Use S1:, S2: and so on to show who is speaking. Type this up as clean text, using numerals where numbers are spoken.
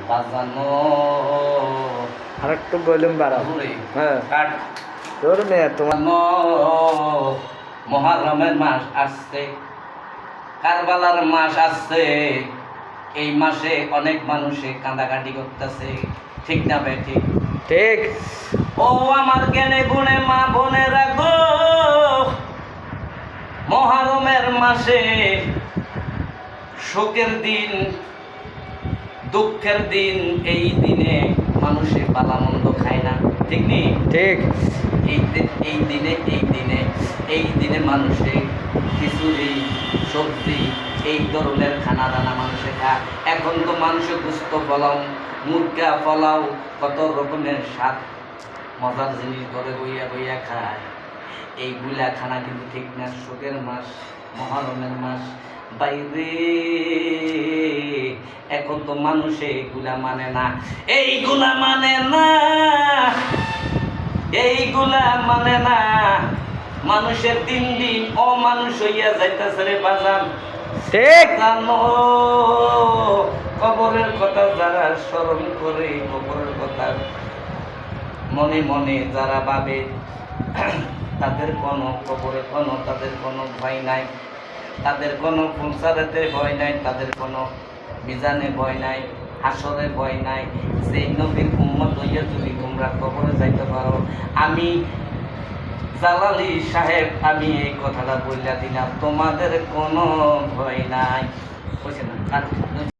S1: বাজানো
S2: আর একটু ভলিউম বাড়াও। হ্যাঁ
S1: কাট
S2: তোর মেয়ে তোমার
S1: মহরমের মাস আসছে, কারবালার মাস আসছে। এই মাসে অনেক মানুষে কাঁদাকাটি করতেছে, ঠিক না ভাই? ঠিক
S2: ঠিক।
S1: ও আমার জ্ঞানে গুণে মা বোনেরা গো, মহরমের মাসে শোকের দিন, দুঃখের দিন। এই দিনে মানুষে ভালোমন্দ খায় না, ঠিক নেই?
S2: ঠিক।
S1: এই দিনে মানুষে খিচুড়ি, সবজি, এই ধরনের খানা দানা মানুষে খায়। এখন তো মানুষে গুস্ত পোলাও, মুরগা পোলাও, কত রকমের স্বাদ মজার জিনিস ঘরে বইয়া বইয়া খায়। এইগুলা খানা কিন্তু ঠিক না। শোকের মাস, মহরমের মাস বাইরে, এখন তো মানুষে এইগুলা মানে না, এইগুলা মানে না, এইগুলা মানে না। মানুষের দিন দিন অমানুষ হইয়া যাইতেছে রে বাজান।
S2: ঠিক।
S1: জানো, কবরের কথা যারা স্মরণ করে, কবরের কথা মনে মনে যারা ভাবে, তাদের কোনো কবরে তাদের কোনো ভয় নাই, তাদের কোনো পুলসারেতে ভয় নাই, তাদের কোনো মিজানে ভয় নাই, হাসরে ভয় নাই। সেই নবীর উম্মত হইয়া যদি তোমরা কবরে যাইতে পারো, আমি জালালি সাহেব আমি এই কথাটা বললা দিলাম, তোমাদের কোনো ভয় নাই। বুঝছে না?